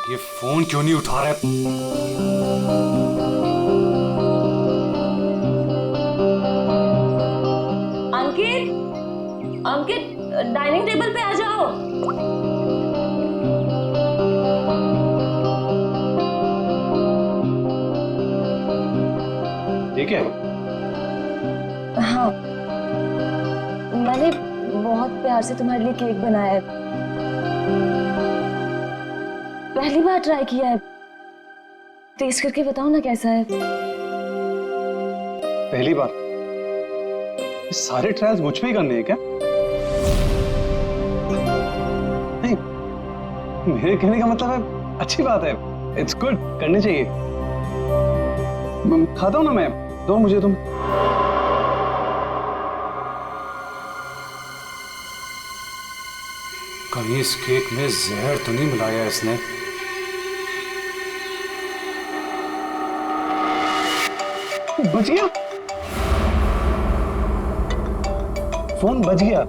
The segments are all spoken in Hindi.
ये फोन क्यों नहीं उठा रहे? अंकित, अंकित, डाइनिंग टेबल पे आ जाओ। ठीक है। हाँ, मैंने बहुत प्यार से तुम्हारे लिए केक बनाया है। पहली बार ट्राई किया है। टेस्ट करके बताओ ना कैसा है। पहली बार? ये सारे ट्रायल्स मुझ पे ही करने हैं क्या? नहीं, मेरे कहने का मतलब है अच्छी बात है, इट्स गुड, करनी चाहिए। खाता हूं ना मैं, दो मुझे तुम। कहीं इस केक में जहर तो नहीं मिलाया इसने? बच गया, फोन बच गया।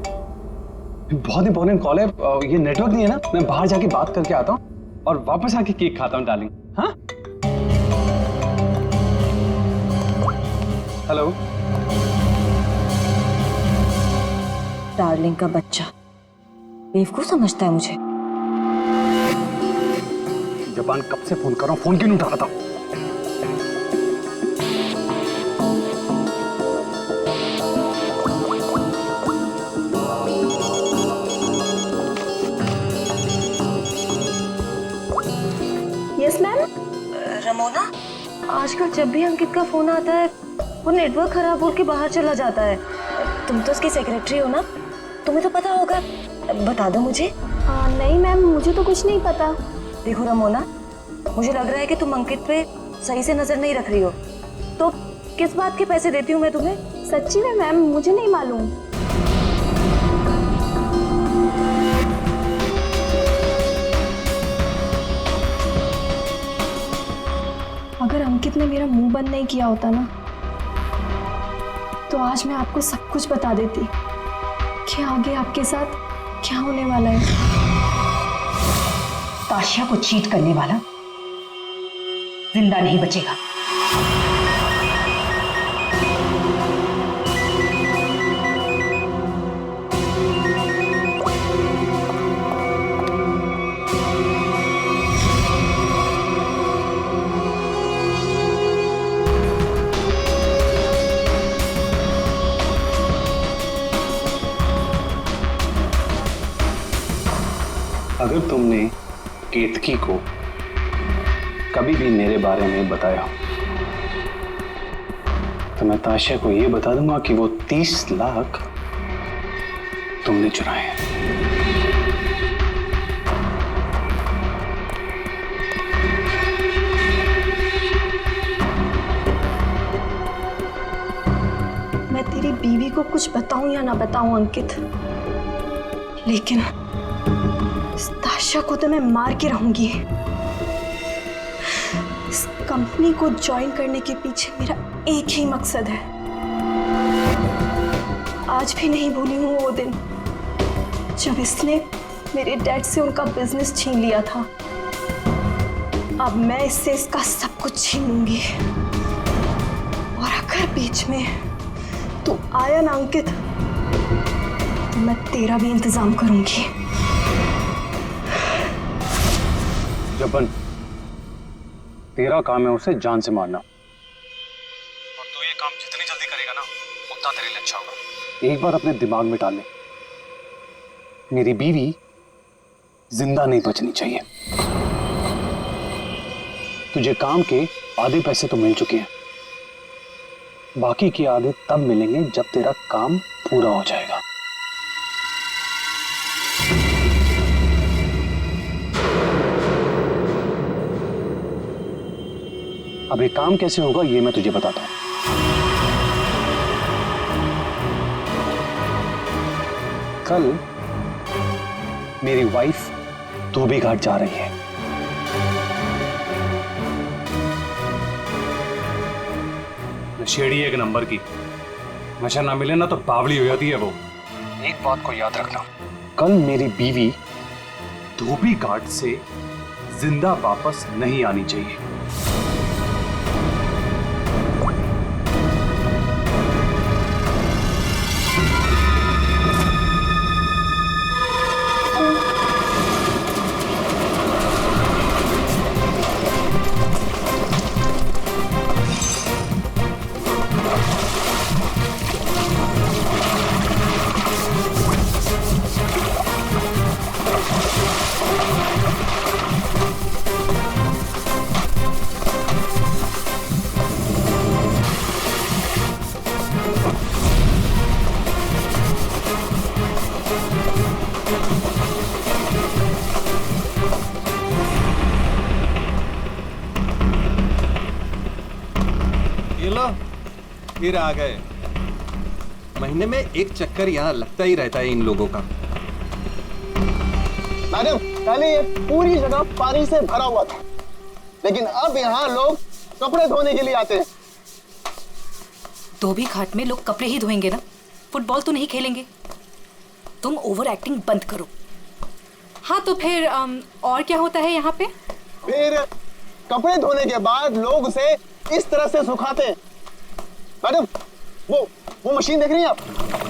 बहुत इंपॉर्टेंट कॉल है, ये नेटवर्क नहीं है ना, मैं बाहर जाके बात करके आता हूँ और वापस आके केक खाता हूँ डार्लिंग। हाँ, हेलो। डार्लिंग का बच्चा बेवकूफ समझता है मुझे। जबान कब से फोन कर रहा हूँ, फोन क्यों नहीं उठा रहा था? Yes ma'am. रमोना, आजकल जब भी अंकित का फोन आता है वो नेटवर्क खराब बोल के बाहर चला जाता है। तुम तो उसकी सेक्रेटरी हो ना, तुम्हें तो पता होगा, बता दो मुझे। नहीं मैम, मुझे तो कुछ नहीं पता। देखो रमोना, मुझे लग रहा है कि तुम अंकित पे सही से नजर नहीं रख रही हो। तो किस बात के पैसे देती हूँ मैं तुम्हें? सच्ची में मैम, मुझे नहीं मालूम। अगर अंकित ने मेरा मुंह बंद नहीं किया होता ना, तो आज मैं आपको सब कुछ बता देती कि आगे आपके साथ क्या होने वाला है। ताशिया को चीट करने वाला जिंदा नहीं बचेगा। अगर तुमने केतकी को कभी भी मेरे बारे में बताया तो मैं ताशिया को यह बता दूंगा कि वो 30 लाख तुमने चुराए हैं। मैं तेरी बीवी को कुछ बताऊं या ना बताऊं अंकित, लेकिन इस ताशा को तो मैं मार के रहूंगी। इस कंपनी को ज्वाइन करने के पीछे मेरा एक ही मकसद है। आज भी नहीं भूली हूं वो दिन जब इसने मेरे डैड से उनका बिजनेस छीन लिया था। अब मैं इससे इसका सब कुछ छीन लूंगी। और अगर बीच में तू आया ना अंकित, तो मैं तेरा भी इंतजाम करूंगी। जबन, तेरा काम है उसे जान से मारना, और तू ये काम जितनी जल्दी करेगा ना उतना तेरे लिए अच्छा होगा। एक बार अपने दिमाग में डाल ले, मेरी बीवी जिंदा नहीं बचनी चाहिए। तुझे काम के आधे पैसे तो मिल चुके हैं, बाकी के आधे तब मिलेंगे जब तेरा काम पूरा हो जाएगा। अब ये काम कैसे होगा ये मैं तुझे बताता हूं। कल मेरी वाइफ धोबी घाट जा रही है। नशेड़ी एक नंबर की, नशा ना मिले ना तो बावली हो जाती है वो। एक बात को याद रखना, कल मेरी बीवी धोबी घाट से जिंदा वापस नहीं आनी चाहिए। ये लो, फिर आ गए। महीने में एक चक्कर यहाँ लगता ही रहता है इन लोगों का। मैडम, पहले ये पूरी जगह पानी से भरा हुआ था, लेकिन अब यहाँ लोग कपड़े धोने के लिए आते हैं। धोबी घाट में लोग कपड़े ही धोएंगे ना, फुटबॉल तो नहीं खेलेंगे। तुम ओवर एक्टिंग बंद करो। हाँ तो फिर और क्या होता है यहाँ पे? फिर कपड़े धोने के बाद लोग उसे इस तरह से सुखाते हैं। मैडम, वो मशीन देख रही हैं आप?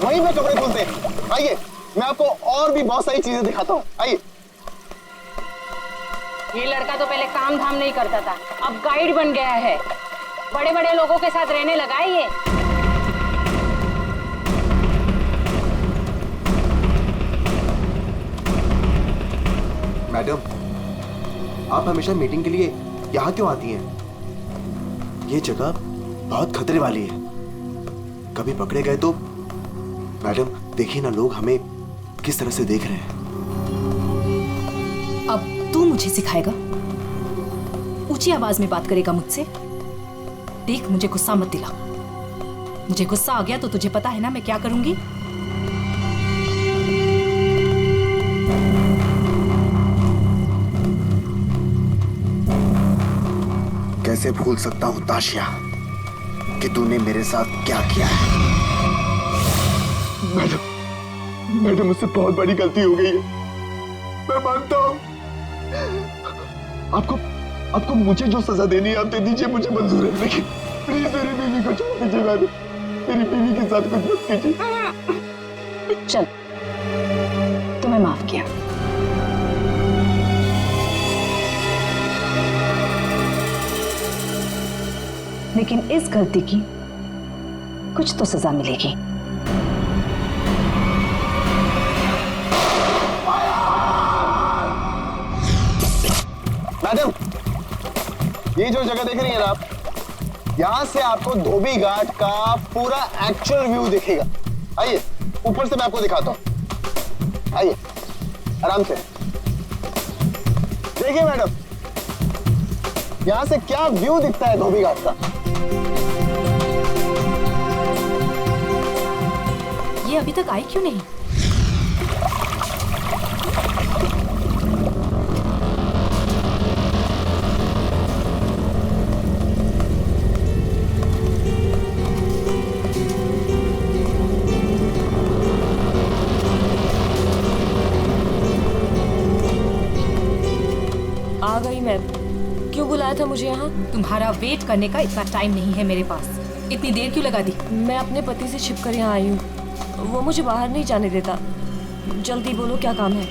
वहीं पे कपड़े धुलते हैं। आइए, मैं आपको और भी बहुत सारी चीजें दिखाता हूँ। आइए। ये लड़का तो पहले काम धाम नहीं करता था, अब गाइड बन गया है। बड़े बड़े लोगों के साथ रहने लगा है ये। मैडम, आप हमेशा मीटिंग के लिए यहाँ क्यों आती हैं? ये जगह बहुत खतरे वाली है। कभी पकड़े गए तो मैडम देखिए ना, लोग हमें किस तरह से देख रहे हैं। अब तू मुझे सिखाएगा? ऊंची आवाज में बात करेगा मुझसे? देख, मुझे गुस्सा मत दिला। मुझे गुस्सा आ गया तो तुझे पता है ना मैं क्या करूंगी। कैसे भूल सकता हूँ ताशिया कि तूने मेरे साथ क्या किया है। मैडम, मुझसे बहुत बड़ी गलती हो गई है, मैं मानता हूँ। आपको मुझे जो सजा देनी है आप दे दीजिए, मुझे मंजूर है, लेकिन प्लीज मेरी बीवी को छोड़ दीजिए। मैडम, मेरी बीवी के साथ कुछ मत कीजिए। चल, तुम्हें माफ किया। लेकिन इस गलती की कुछ तो सजा मिलेगी। मैडम, ये जो जगह देख रही हैं आप, यहाँ से आपको धोबी घाट का पूरा एक्चुअल व्यू दिखेगा। आइए, ऊपर से मैं आपको दिखाता हूँ। आइए, आराम से देखिए मैडम, यहाँ से क्या व्यू दिखता है धोबी घाट का। ये अभी तक आई क्यों नहीं? आ गई मैं। क्यों बुलाया था मुझे यहाँ? तुम्हारा वेट करने का इतना टाइम नहीं है मेरे पास। इतनी देर क्यों लगा दी? मैं अपने पति से छिपकर यहाँ आई हूँ, वो मुझे बाहर नहीं जाने देता। जल्दी बोलो, क्या काम है?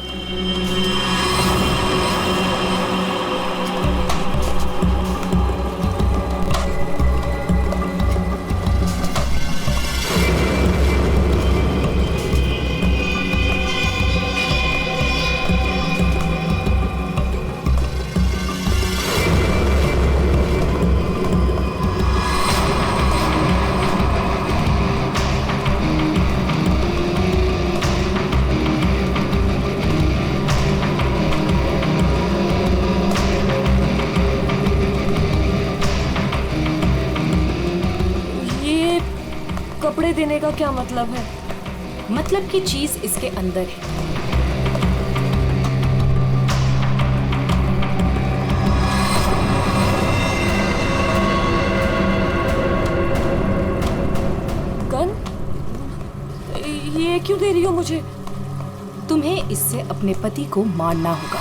कपड़े देने का क्या मतलब है? मतलब की चीज इसके अंदर है। गन? ये क्यों दे रही हो मुझे? तुम्हें इससे अपने पति को मारना होगा।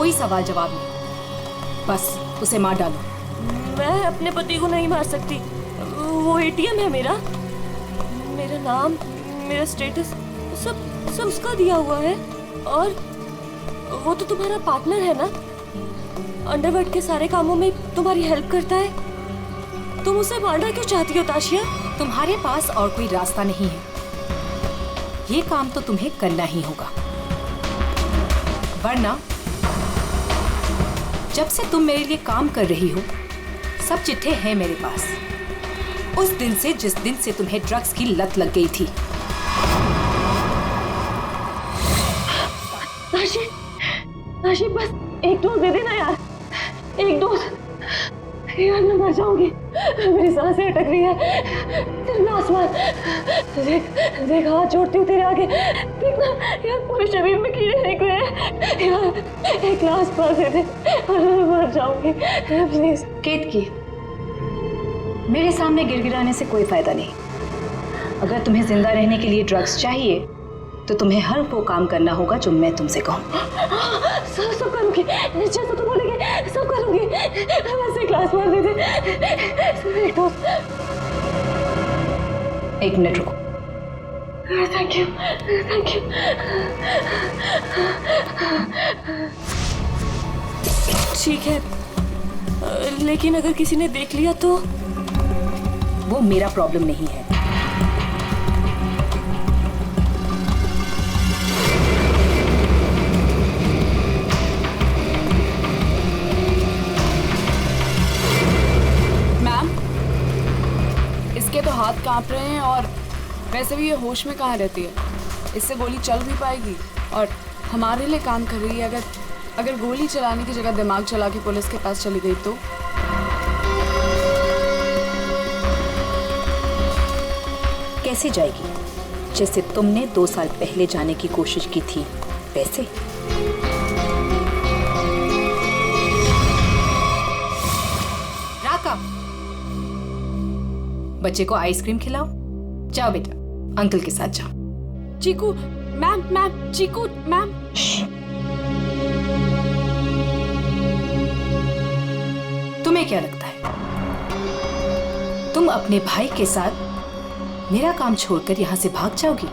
कोई सवाल जवाब नहीं, बस उसे मार डालो। मैं अपने पति को नहीं मार सकती। वो एटीएम है मेरा नाम, मेरा स्टेटस सब उसका दिया हुआ है। और वो तो तुम्हारा पार्टनर है ना, अंडरवर्ल्ड के सारे कामों में तुम्हारी हेल्प करता है। तुम उसे मारना क्यों चाहती हो ताशिया? तुम्हारे पास और कोई रास्ता नहीं है, ये काम तो तुम्हें करना ही होगा, वरना जब से तुम मेरे लिए काम कर रही हो सब चिट्ठे हैं मेरे पास, उस दिन से जिस दिन से तुम्हें ड्रग्स की लत लग गई थी। ताशी बस एक डोज दे देना यार, एक डोज। यार मैं मर जाऊंगी, मेरी सांसें अटक रही है। तेरा आसमान देख हाथ जोड़ती हूँ तेरे आगे, देखना यार पूरे शरीर में कीड़े निकले हैं। यार एक ग्लास पास दे दे, मैं मर जाऊंगी प्लीज। केतकी, मेरे सामने गिड़गिड़ाने से कोई फायदा नहीं। अगर तुम्हें जिंदा रहने के लिए ड्रग्स चाहिए तो तुम्हें हर वो काम करना होगा जो मैं तुमसे कहूँ। सब करूंगी, जैसा तुम बोलेंगे सब करूंगी। बस एक ग्लास पास दे दे, एक डोज। एक मिनट रुको। Thank you. ठीक है, लेकिन अगर किसी ने देख लिया तो? वो मेरा प्रॉब्लम नहीं है। मैम, इसके तो हाथ कांप रहे हैं और वैसे भी ये होश में कहाँ रहती है। इससे गोली चल भी पाएगी और हमारे लिए काम कर रही है। अगर गोली चलाने की जगह दिमाग चला के पुलिस के पास चली गई तो? कैसे जाएगी? जैसे तुमने 2 साल पहले जाने की कोशिश की थी वैसे। राका, बच्चे को आइसक्रीम खिलाओ। जाओ बेटा, अंकल के साथ जाओ। चीकू मैम, चीकू मैम। तुम्हें क्या लगता है तुम अपने भाई के साथ मेरा काम छोड़कर यहां से भाग जाओगी?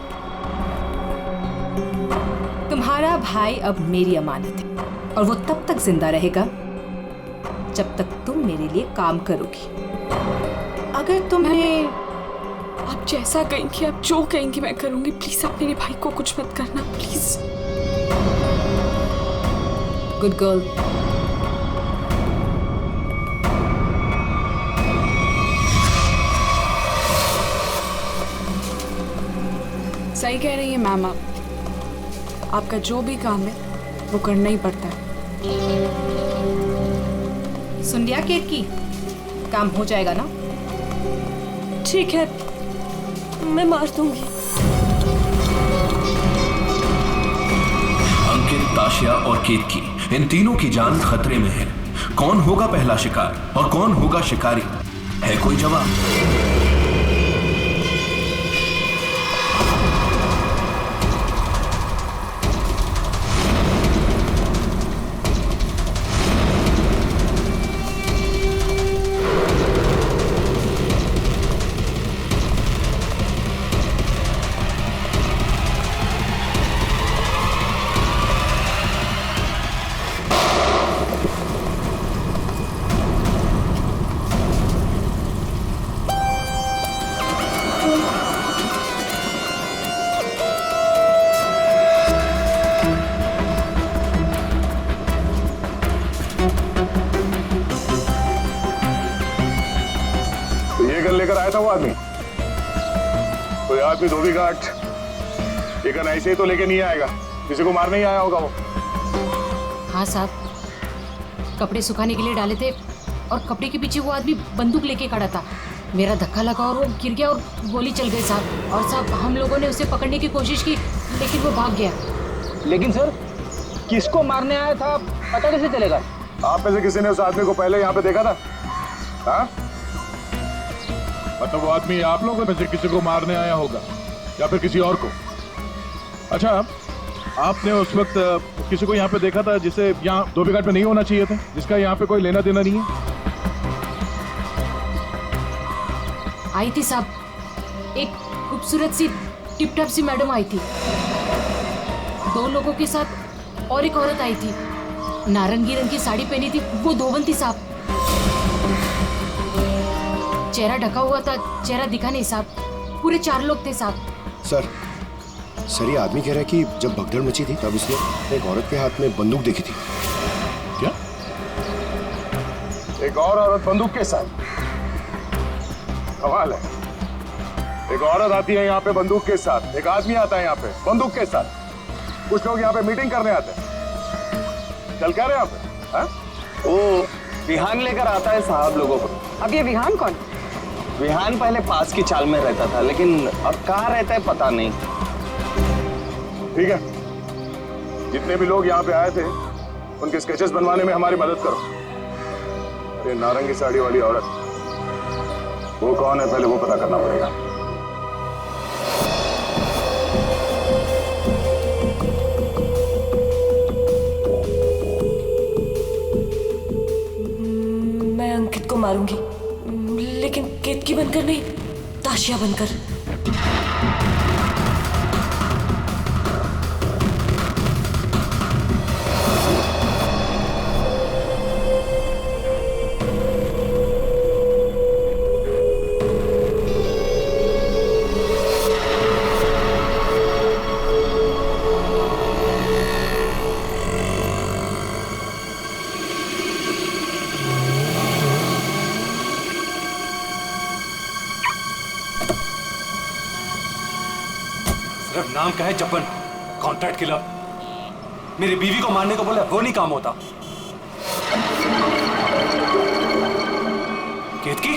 तुम्हारा भाई अब मेरी अमानत है और वो तब तक जिंदा रहेगा जब तक तुम मेरे लिए काम करोगी। अगर तुम्हें आप जैसा कहेंगी, आप जो कहेंगी मैं करूंगी। प्लीज आप मेरे भाई को कुछ मत करना, प्लीज। Good girl. सही कह रही है मैम आप। आपका जो भी काम है वो करना ही पड़ता है। सुन लिया केतकी, काम हो जाएगा ना? ठीक है, मैं मार दूंगी। अंकित, ताशिया और केतकी, इन तीनों की जान खतरे में है। कौन होगा पहला शिकार और कौन होगा शिकारी? है कोई जवाब? लेकर आया था वो आदमी, कोई आदमी धोबी घाट ये गन ऐसे ही तो लेके नहीं आएगा, किसी को मारने ही आया होगा वो। हाँ साहब, कपड़े सुखाने के लिए डाले थे और कपड़े के पीछे वो आदमी बंदूक लेके खड़ा था। मेरा धक्का लगा और वो गिर गया और गोली चल गई साहब। और साहब हम लोगों ने उसे पकड़ने की कोशिश की लेकिन वो भाग गया। लेकिन सर, किसको मारने आया था पता कैसे चलेगा? आप में से किसी ने उस आदमी को पहले यहाँ पे देखा था? हाँ? मतलब वो आदमी आप लोगों में से किसी को मारने आया होगा या फिर किसी और को? अच्छा, आपने उस वक्त किसी को यहाँ पे देखा था जिसे यहाँ धोबी घाट पे नहीं होना चाहिए था, जिसका यहाँ पे कोई लेना देना नहीं है? आई थी साहब, एक खूबसूरत सी टिप टॉप सी मैडम आई थी, 2 लोगों के साथ और एक औरत आई थी, नारंगी रंग की साड़ी पहनी थी, वो धोबन थी साहब। चेहरा ढका हुआ था, चेहरा दिखा नहीं साहब। पूरे 4 लोग थे साहब। सर ये आदमी कह रहा है कि जब भगदड़ मची थी तब उसने एक औरत के हाथ में बंदूक देखी थी। क्या? एक और औरत बंदूक के साथ? कमाल है। एक औरत आती है यहाँ पे बंदूक के साथ, एक आदमी आता है यहाँ पे बंदूक के साथ। कुछ लोग यहाँ पे मीटिंग करने आते हैं। चल क्या रहे यहाँ पे? हाँ? वो विहान लेकर आता है साहब लोगों को। अब ये विहान कौन? विहान पहले पास की चाल में रहता था, लेकिन अब कहाँ रहता है पता नहीं। ठीक है, जितने भी लोग यहाँ पे आए थे उनके स्केचेस बनवाने में हमारी मदद करो। अरे नारंगी साड़ी वाली औरत, वो कौन है पहले वो पता करना पड़ेगा। मैं अंकित को मारूंगी, लेकिन केतकी बनकर नहीं, ताशिया बनकर। सिर्फ नाम का है जपन, कॉन्ट्रैक्ट किलर। मेरी बीवी को मारने को बोला वो नहीं काम होता। केतकी,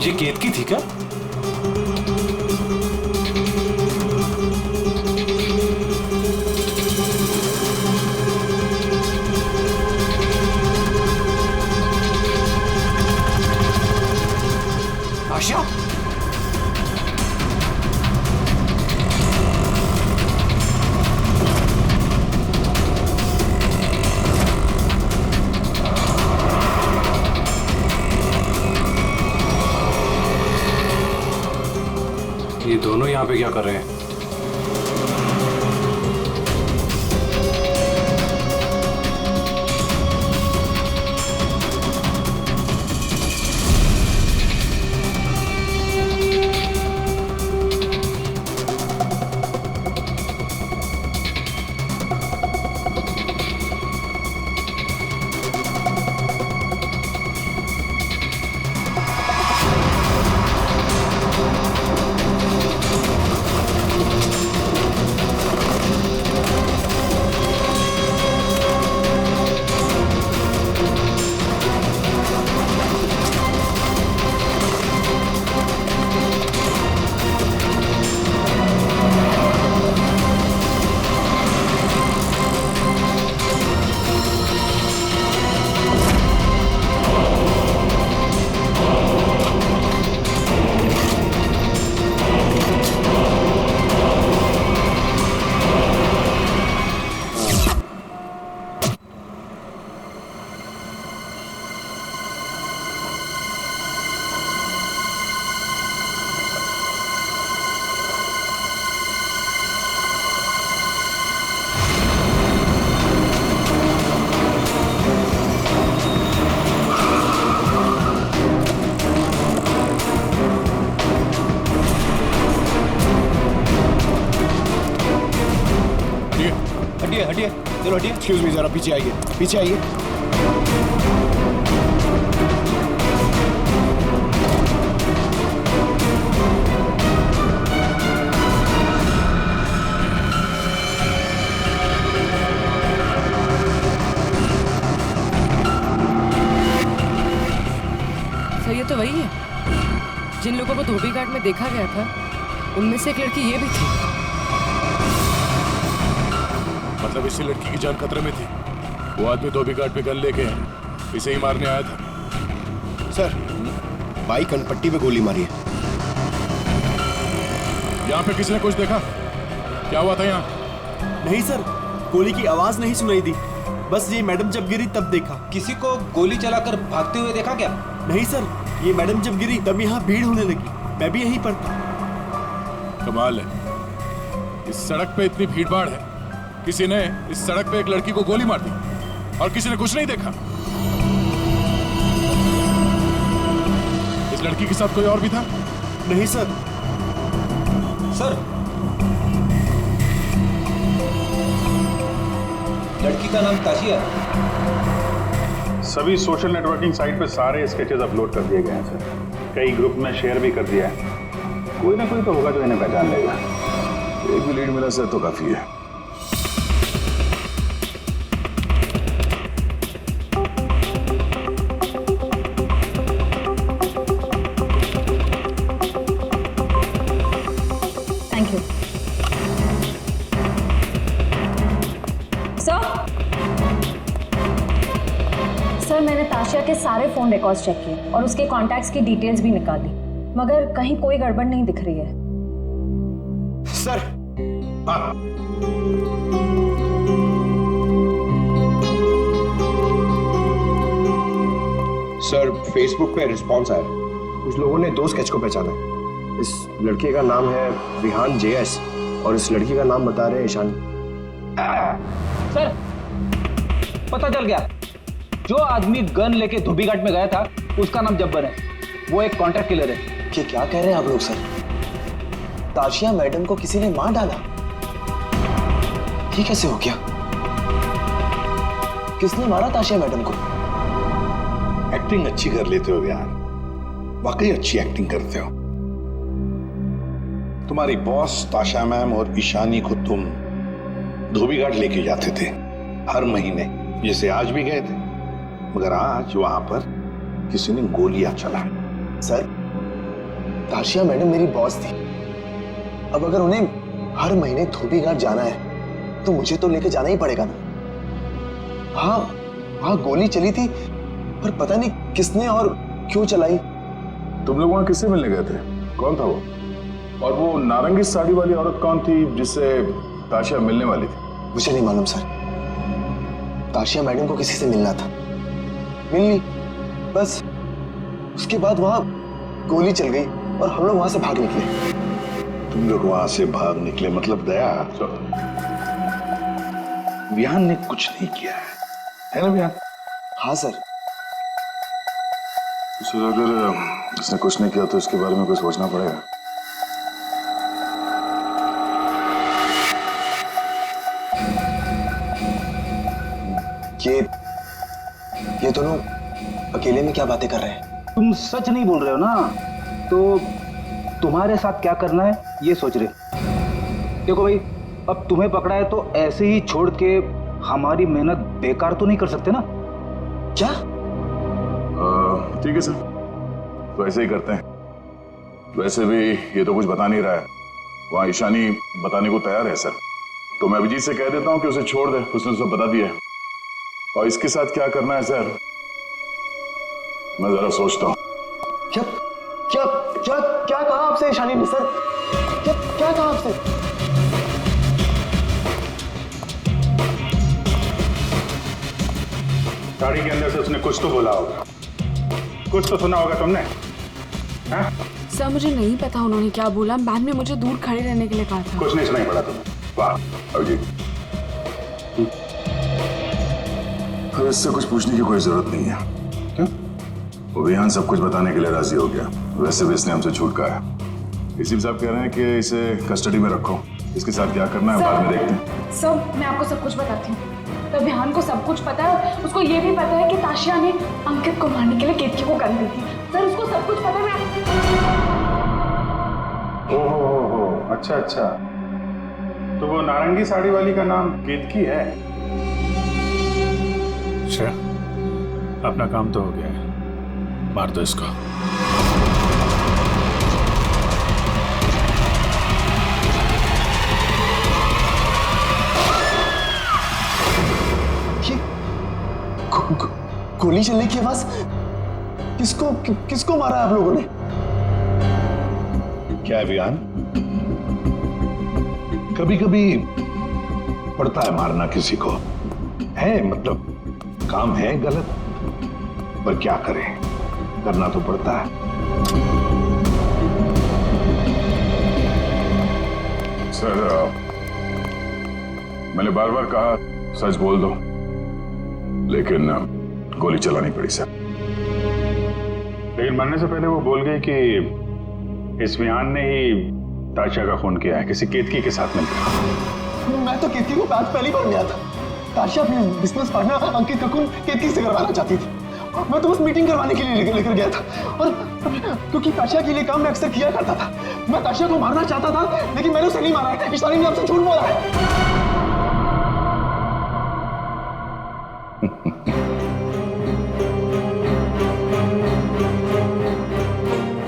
ये केतकी थी क्या? आशिया, ये दोनों यहाँ पे क्या कर रहे हैं? हटिए, चलो हटिए। एक्सक्यूज मी, जरा पीछे आइए, पीछे आइए। सर ये तो वही है जिन लोगों को धोबी घाट में देखा गया था उनमें से एक लड़की ये भी थी। मतलब इसी लड़की की जान खतरे में थी। वो आदमी धोबी घाट पे गन लेके इसे ही मारने आया था। सर, बाइक कनपट्टी पे गोली मारी है। यहाँ पे किसी ने कुछ देखा? क्या हुआ था यहाँ? नहीं सर, गोली की आवाज नहीं सुनाई दी। बस ये मैडम जब गिरी तब देखा। किसी को गोली चलाकर भागते हुए देखा क्या? नहीं सर, ये मैडम जब गिरी तब यहाँ भीड़ होने लगी। मैं भी यहीं पर था। कमाल है, इस सड़क पे इतनी भीड़ भाड़ है, किसी ने इस सड़क पे एक लड़की को गोली मार दी और किसी ने कुछ नहीं देखा। इस लड़की के साथ कोई और भी था? नहीं सर। सर, लड़की का नाम ताशिया है। सभी सोशल नेटवर्किंग साइट पे सारे स्केचेस अपलोड कर दिए गए हैं सर। कई ग्रुप में शेयर भी कर दिया है। कोई ना कोई तो होगा जो इन्हें पहचान लेगा। एक भी लीड मिला सर तो काफी है। थैंक यू सर, मैंने ताशिया के सारे फोन रिकॉर्ड्स चेक किए और उसके कॉन्टैक्ट्स की डिटेल्स भी निकाली, मगर कहीं कोई गड़बड़ नहीं दिख रही है। सर, सर, फेसबुक पे रिस्पॉन्स आया। कुछ लोगों ने 2 स्केच को पहचाना है। इस लड़के का नाम है विहान JS और इस लड़की का नाम बता रहे हैं ईशानी। सर, पता चल गया। जो आदमी गन लेके धोबी घाट में गया था उसका नाम जब्बर है। वो एक कॉन्ट्रैक्ट किलर है। ये क्या कह रहे हैं आप लोग सर? ताशिया मैडम को किसी ने मार डाला? ये कैसे हो गया? किसने मारा ताशिया मैडम को? एक्टिंग अच्छी कर लेते हो यार, वाकई अच्छी एक्टिंग करते हो। तुम्हारी बॉस ताशा मैम और ईशानी को तुम धोबी घाट लेके जाते थे हर महीने, जैसे आज भी गए थे, मगर आज वहां पर किसी ने गोलियां चला। सर, ताशिया मैडम मेरी बॉस थी। अब अगर उन्हें हर महीने धोबी घाट जाना है तो मुझे तो लेके जाना ही पड़ेगा ना। हाँ, वहां गोली चली थी, पर पता नहीं किसने और क्यों चलाई। तुम लोग वहां किससे मिलने गए थे? कौन था वो? और वो नारंगी साड़ी वाली औरत कौन थी जिससे ताशिया मिलने वाली थी? मुझे नहीं मालूम सर। ताशिया मैडम को किसी से मिलना था, मिल ली, बस। उसके बाद वहां गोली चल गई और हम लोग वहां से भाग निकले। तुम लोग वहां से भाग निकले मतलब दया? विहान ने कुछ नहीं किया है ना विहान? हाँ सर। सर, अगर उसने कुछ नहीं किया तो इसके बारे में कुछ सोचना पड़ेगा। ये दोनों अकेले में क्या बातें कर रहे हैं? तुम सच नहीं बोल रहे हो ना, तो तुम्हारे साथ क्या करना है ये सोच रहे। देखो भाई, अब तुम्हें पकड़ा है तो ऐसे ही छोड़ के हमारी मेहनत बेकार तो नहीं कर सकते ना? क्या? ठीक है सर, तो ऐसे ही करते हैं। वैसे भी ये तो कुछ बता नहीं रहा है, वहां ईशानी बताने को तैयार है सर, तो मैं अभिजीत से कह देता हूं कि उसे छोड़ दे, उसने सब बता दिया है। और इसके साथ क्या करना है सर, मैं जरा सोचता हूं। क्या क्या क्या क्या कहा आपसे ईशानी ने सर? क्या क्या कहा आपसे? गाड़ी के अंदर से उसने कुछ तो बोला होगा, कुछ तो सुना होगा तुमने? हाँ? सर, मुझे नहीं पता उन्होंने क्या बोला। बाद में मुझे दूर खड़े रहने के लिए कहा था। कुछ नहीं सुनाई पड़ा तुम्हें? वाह अभिजीत, फिर इससे कुछ पूछने की कोई जरूरत नहीं है। क्यों? वो विहान सब कुछ बताने के लिए राजी हो गया। वैसे भी इसने हमसे छूट कहा है। इसी साहब कह रहे हैं कि इसे कस्टडी में रखो, इसके साथ क्या करना है बाद में देखते हैं। सर, मैं आपको सब कुछ बताती हूँ। तो विहान को सब कुछ पता है, उसको ये भी पता है कि ताशिया ने अंकित को मारने के लिए केतकी को गन दी थी। सर, उसको सब कुछ पता है। ओहो, अच्छा अच्छा, तो वो नारंगी साड़ी वाली का नाम केतकी है? अच्छा, अपना काम तो हो गया है, मार दो इसको। गोली चलने की आवाज। किसको मारा है आप लोगों ने? क्या अभियान? कभी कभी पड़ता है मारना किसी को, है मतलब काम है गलत, पर क्या करें, करना तो पड़ता है। सर, मैंने बार बार कहा सच बोल दो, लेकिन गोली चलानी पड़ी सर। लेकिन मरने से पहले वो बोल गई कि इस विहान ने ही ताशा का खून किया है, किसी केतकी के साथ मिलकर। मैं तो केतकी को बात पहली बार मिला था। ताशा अपने बिजनेस पार्टनर अंकित का खून केतकी से करवाना चाहती थी। मैं तो बस मीटिंग करवाने के लिए लेकर गया था, और क्योंकि ताशा के लिए काम मैं अक्सर किया करता था। मैं ताशा को मारना चाहता था, लेकिन मैंने उसे नहीं मारा है। इशानी ने आपसे झूठ बोला है।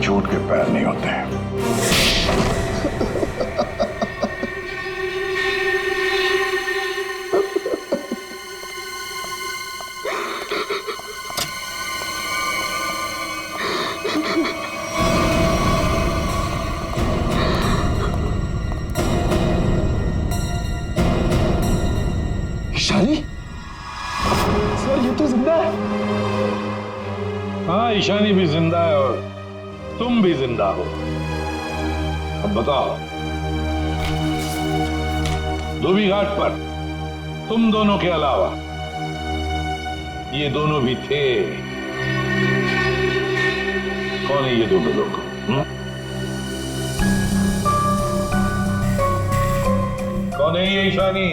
झूठ के पैर नहीं होते हैं। ईशानी, सर ये तो जिंदा है। हाँ, ईशानी भी जिंदा है और तुम भी जिंदा हो। अब बताओ, धोबी घाट पर तुम दोनों के अलावा ये दोनों भी थे। कौन है ये दोनों लोग? कौन है ये ईशानी?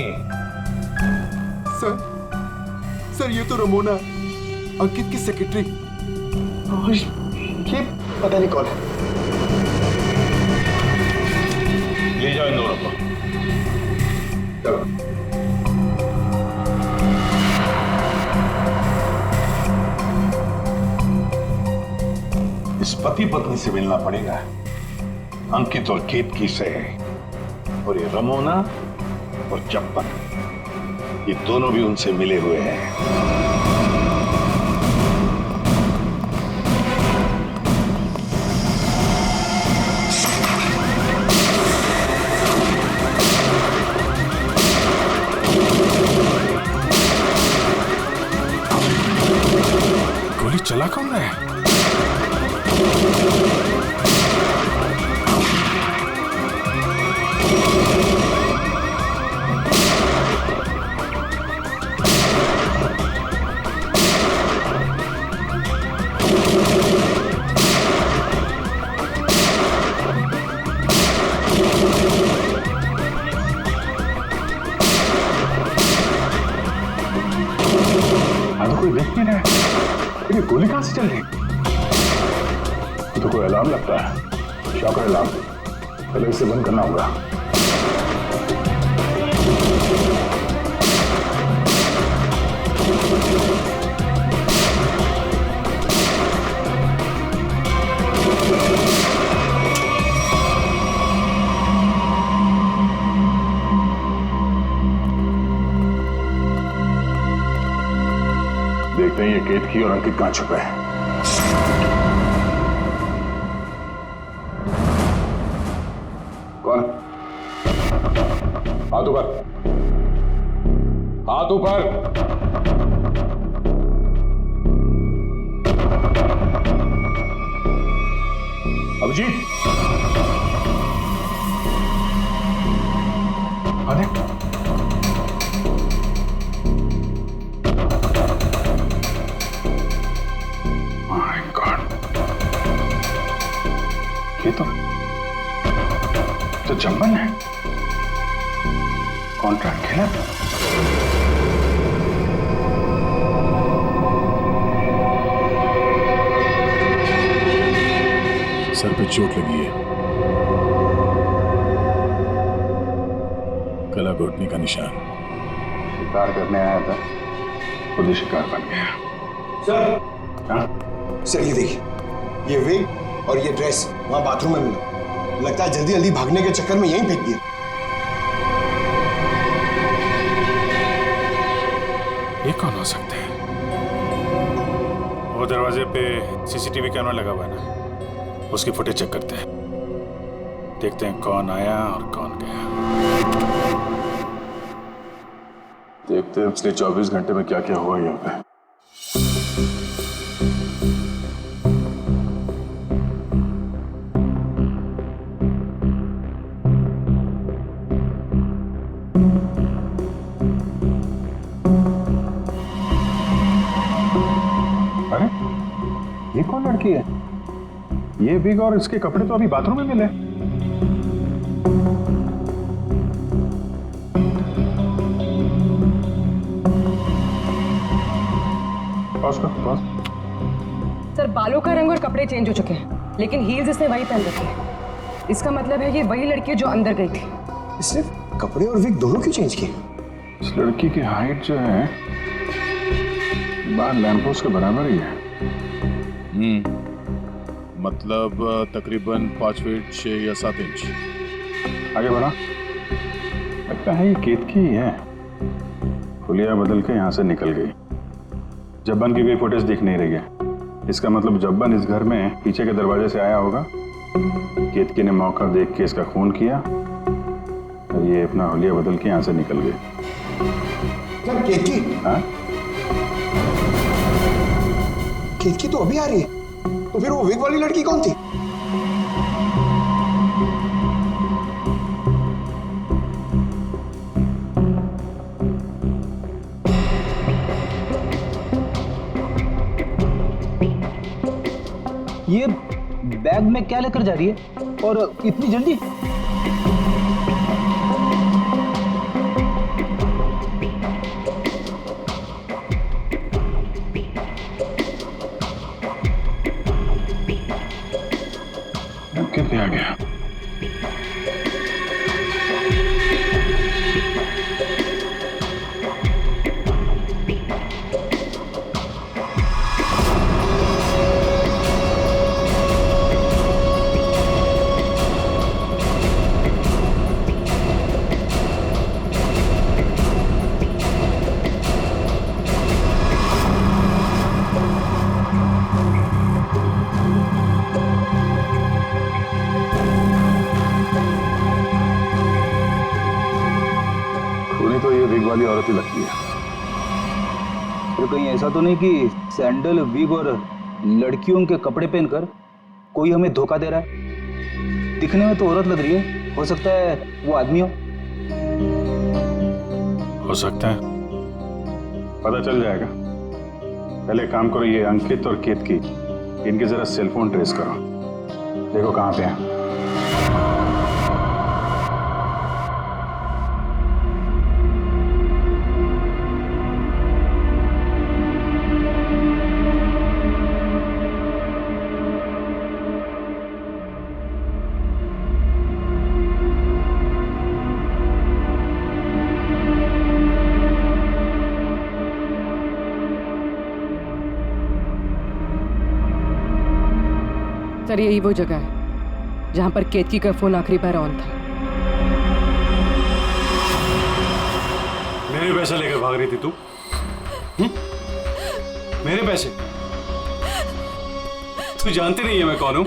सर ये तो रमोना, अंकित की सेक्रेटरी। ये पता नहीं कौन है। ले जाओ इन दोनों को। चलो। इस पति पत्नी से मिलना पड़ेगा, अंकित और केतकी से। और ये रमोना और चंपक, ये दोनों भी उनसे मिले हुए हैं। गोली चला कौन है? कोई देख नहीं रहा है। ये गोली कहां से चल रही? तो कोई अलार्म लगता है, शॉकर अलार्म। पहले इसे बंद करना होगा। देखते हैं ये केतकी और अंकित कहां छुपे हैं। कौन? हाथ ऊपर, हाथ ऊपर। अभिजीत, अरे ये तो चंपन है। कॉन्ट्रैक्ट खेला था। सर पे चोट लगी है, गला घोटने का निशान। शिकार करने आया था, खुद ही शिकार बन गया। सर, हाँ? सर ये देखिए, ये विग और ये ड्रेस वहां बाथरूम में मिला। लगता है जल्दी जल्दी भागने के चक्कर में यहीं फेंक दिया। ये कौन हो सकते हैं? दरवाजे पे सीसीटीवी कैमरा लगा हुआ है ना, उसकी फुटेज चेक करते हैं, देखते हैं कौन आया और कौन गया। देखते हैं पिछले 24 घंटे में क्या क्या हुआ यहाँ पे। अरे ये कौन लड़की है? ये विग और इसके कपड़े तो अभी बाथरूम में मिले। पॉज कर, पॉज। सर बालों का रंग और कपड़े चेंज हो चुके हैं, लेकिन हील्स इसने वही पहन रखी है। इसका मतलब है ये वही लड़की है जो अंदर गई थी। इसने कपड़े और विग दोनों क्यों चेंज किए? इस लड़की की हाइट जो है बाहर लैंपपोस्ट के बराबर ही है। मतलब तकरीबन 5 फीट 6 या 7 इंच। आगे बढ़ा। लगता है ये केतकी ही है। हुलिया बदल के यहाँ से निकल गई। जब्बन की कोई फुटेज दिख नहीं रही है। इसका मतलब जब्बन इस घर में पीछे के दरवाजे से आया होगा। केतकी ने मौका देख के इसका खून किया और ये अपना हुलिया बदल के यहाँ से निकल गई। सर केतकी? हाँ? केतकी तो अभी आ रही है, तो फिर वो विग वाली लड़की कौन थी? ये बैग में क्या लेकर जा रही है और इतनी जल्दी? कितने आ गया? तो ये विग वाली औरत ही लगती है। तो कहीं ऐसा तो नहीं कि सैंडल, विग और लड़कियों के कपड़े पहनकर कोई हमें धोखा दे रहा है? दिखने में तो औरत लग रही है, हो सकता है वो आदमी हो सकता है, पता चल जाएगा। पहले काम करो, ये अंकित और केतकी, इनके जरा सेलफोन ट्रेस करो, देखो कहाँ पे हैं। सर यही वो जगह है जहां पर केतकी का फोन आखिरी बार ऑन था। मेरे पैसे लेकर भाग रही थी तू? मेरे पैसे? तू जानती नहीं है मैं कौन हूं?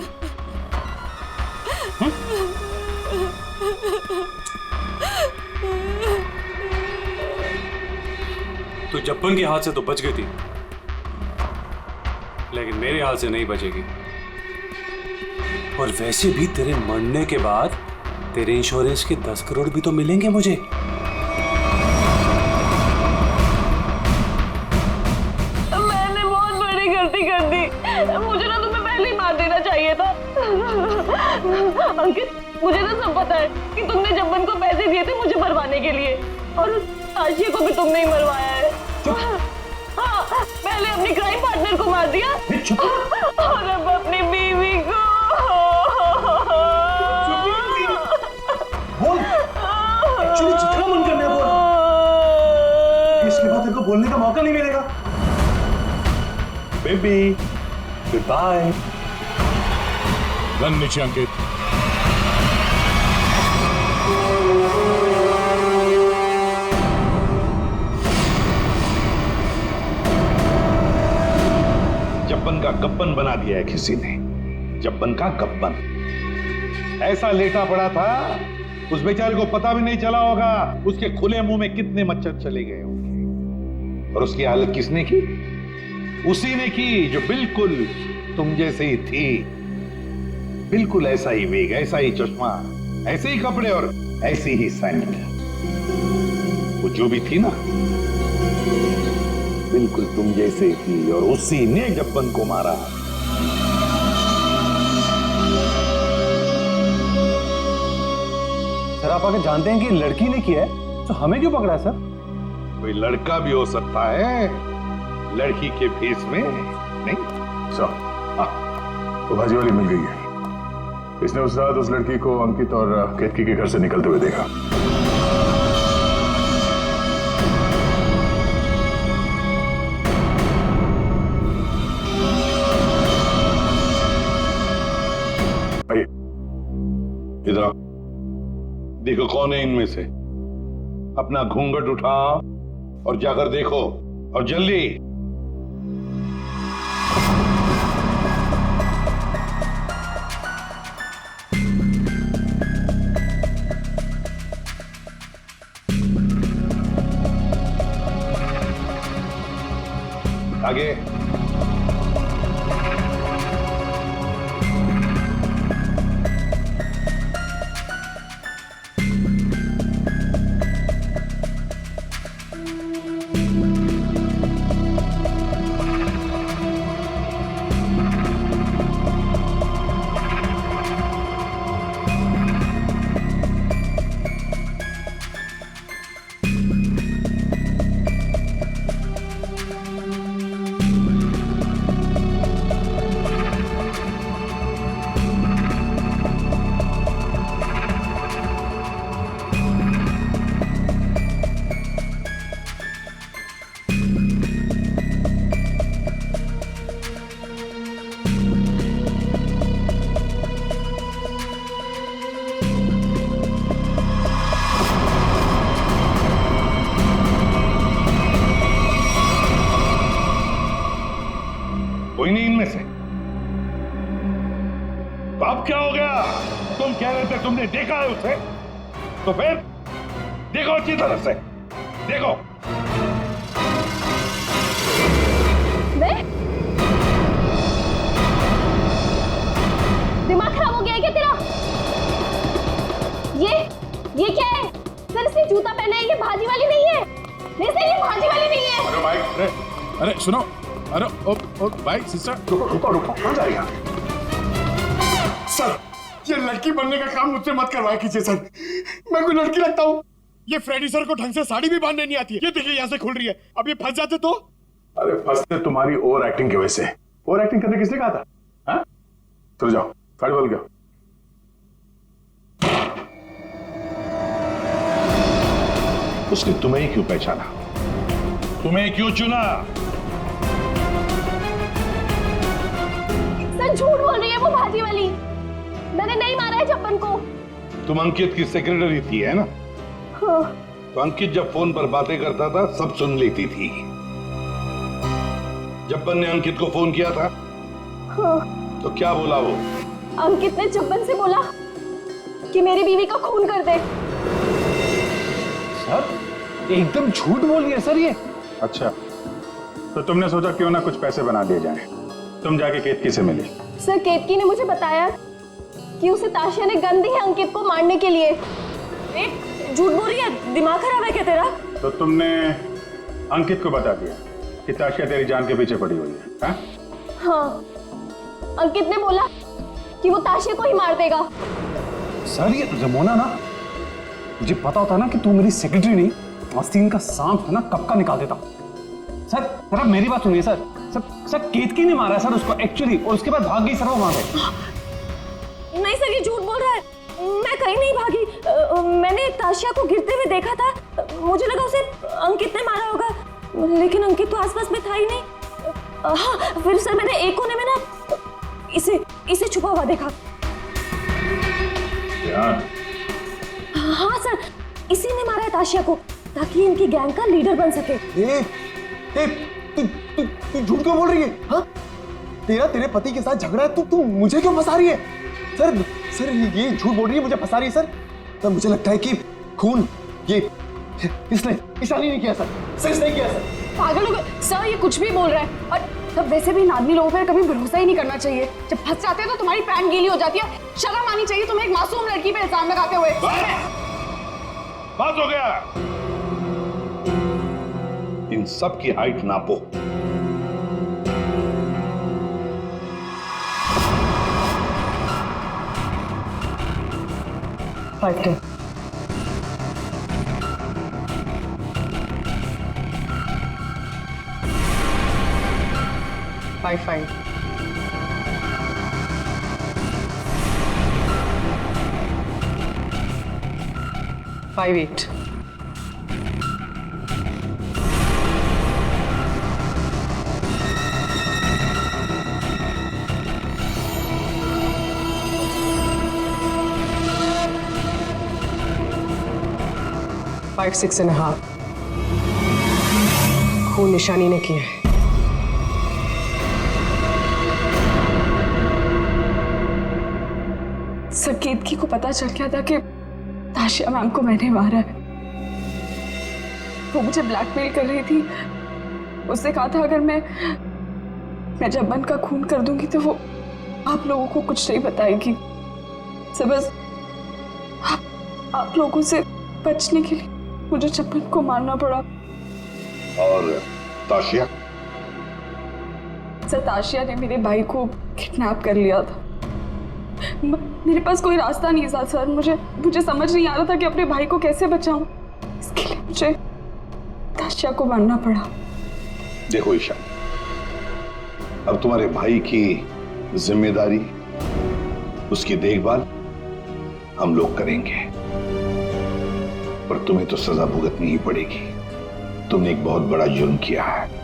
तू जब्बन के हाथ से तो बच गई थी, लेकिन मेरे हाथ से नहीं बचेगी। और वैसे भी तेरे मरने के बाद तेरे इंश्योरेंस के 10 करोड़ भी तो मिलेंगे मुझे। मैंने बहुत बड़ी गलती कर दी, मुझे ना तुम्हें पहले ही मार देना चाहिए था। अंकित, मुझे ना सब पता है कि तुमने जब्बन को पैसे दिए थे मुझे मरवाने के लिए, और उस आशिया को भी तुमने ही मरवाया है। हाँ, पहले अपनी क्राइम पार्टनर को मार दिया और अब अपनी बीवी को। बोल, एक्चुअली जितना मन करना है बोल, इसके बाद तेरे को बोलने का मौका नहीं मिलेगा। Baby, good bye. गन नीचे अंकित। जब्बन गब्बन बना दिया है किसी ने, जब्बन का गब्बन। ऐसा लेटा पड़ा था, उस बेचारे को पता भी नहीं चला होगा उसके खुले मुंह में कितने मच्छर चले गए होंगे। और उसकी हालत किसने की? उसी ने की जो बिल्कुल तुम जैसे ही थी, बिल्कुल ऐसा ही वेग, ऐसा ही चश्मा, ऐसे ही कपड़े और ऐसी ही सैंडल। वो जो भी थी ना, बिल्कुल तुम जैसे ही थी, और उसी ने जब्बन को मारा। सर आप आगे जानते हैं कि लड़की ने किया है, तो हमें क्यों पकड़ा है सर? कोई लड़का भी हो सकता है लड़की के फेस में, नहीं? तो भाजी वाली मिल गई है। इसने उस रात उस लड़की को अंकित और केतकी के घर से निकलते हुए देखा। आइए इधर आओ, देखो कौन है इनमें से। अपना घूंघट उठाओ और जाकर देखो, और जल्दी। आगे। कोई नहीं इनमें से? तो अब क्या हो गया? तुम कह रहे थे तुमने देखा है उसे, तो फिर देखो अच्छी तरह से, देखो। मैं? दिमाग खराब हो गया है क्या तेरा? ये क्या है? सर इसने जूता पहना है, ये भाजी वाली नहीं है। नहीं सर ये भाजी वाली नहीं है। अरे भाई, अरे सुनो, अरे ओ भाई सिस्टर, रुको कहाँ जा रही है? सर ये लड़की बनने का काम मुझसे मत करवाया कीजिए सर, मैं कोई लड़की लगता हूँ? ये फ्रेडी सर को ढंग से साड़ी भी बांधने नहीं आती है। ये देखिए यहाँ से खुल रही है, अब ये फंस जाते तो? अरे फंसते तुम्हारी ओवर एक्टिंग की वजह से। ओवर एक्टिंग करने किसने कहा था? हाँ? चलो जाओ, साड़ी बदल गया। उसने तुम्हें क्यों पहचाना? तुम्हें क्यों चुना? सर झूठ बोल रही है वो भाजी वाली, मैंने नहीं मारा है जब्बन को। तुम अंकित की सेक्रेटरी थी है ना? हाँ। तो अंकित जब फोन पर बातें करता था सब सुन लेती थी। जब्बन ने अंकित को फोन किया था? हाँ। तो क्या बोला वो? अंकित ने जब्बन से बोला कि मेरी बीवी का खून कर दे। सर एकदम झूठ बोल रही है सर ये। अच्छा, तो तुमने सोचा क्यों ना कुछ पैसे बना दिए जाएं। तुम जाके केतकी से मिली? सर केतकी ने मुझे बताया कि उसे ताशिया ने गन दी है अंकित को मारने के लिए। झूठ बोल रही है, दिमाग खराब है क्या तेरा? तो तुमने अंकित को बता दिया कि ताशिया तेरी जान के पीछे पड़ी हुई है? हाँ? हाँ, अंकित ने बोला कि वो ताशिया को ही मार देगा। सर ये रमोना ना, मुझे पता होता ना कि तू मेरी सेक्रेटरी नहीं, आस्तीन का सांप है ना, कब का निकाल देता। सर सर आप मेरी बात सुनिए सर। सर केतकी ने मारा है सर उसको एक्चुअली, और उसके बाद भाग गई सर वो वहां से। नहीं सर ये झूठ बोल रहा है, मैं कहीं नहीं भागी। मैंने ताशिया को गिरते हुए देखा था, मुझे लगा उसे अंकित ने मारा होगा, लेकिन अंकित तो आसपास में था ही नहीं। हाँ फिर सर मैंने एक कोने में ना इसे छुपा हुआ देखा। हाँ सर, इसी ने मारा है ताशिया को ताकि इनकी गैंग का लीडर बन सके। तू झूठ क्यों बोल रही है? हाँ? तेरे पति के साथ झगड़ा है तो तू मुझे क्यों फंसा रही है? सर ये झूठ बोल रही है, मुझे फंसा रही है सर। मुझे लगता है कि खून ये इसने ईशानी नहीं किया सर इसने किया सर। पागल हो गए सर, ये कुछ भी बोल रहा है। और तब वैसे भी नादनी लोगों पर कभी भरोसा ही नहीं करना चाहिए। जब फंस जाते हैं तो तुम्हारी पैंट गीली हो जाती है। शर्म आनी चाहिए तुम्हें एक मासूम लड़की पे इल्जाम लगाते हुए। बस हो गया। इन सब की हाइट नापो। फाइव 5 8 5 6.5 खून निशानी ने किया है। सर केतकी को पता चल गया था कि ताशिया मैम को मैंने मारा है। वो मुझे ब्लैकमेल कर रही थी। उसने कहा था अगर मैं जब्बन का खून कर दूंगी तो वो आप लोगों को कुछ नहीं बताएगी। सर बस आप लोगों से बचने के लिए मुझे जब्बन को मारना पड़ा। और ताशिया? सर ताशिया ने मेरे भाई को किडनैप कर लिया था। मेरे पास कोई रास्ता नहीं था सर। मुझे समझ नहीं आ रहा था कि अपने भाई को कैसे बचाऊं। इसके लिए मुझे ताशिया को मारना पड़ा। देखो ईशा, अब तुम्हारे भाई की जिम्मेदारी, उसकी देखभाल हम लोग करेंगे, पर तुम्हें तो सजा भुगतनी ही पड़ेगी। तुमने एक बहुत बड़ा जुर्म किया है।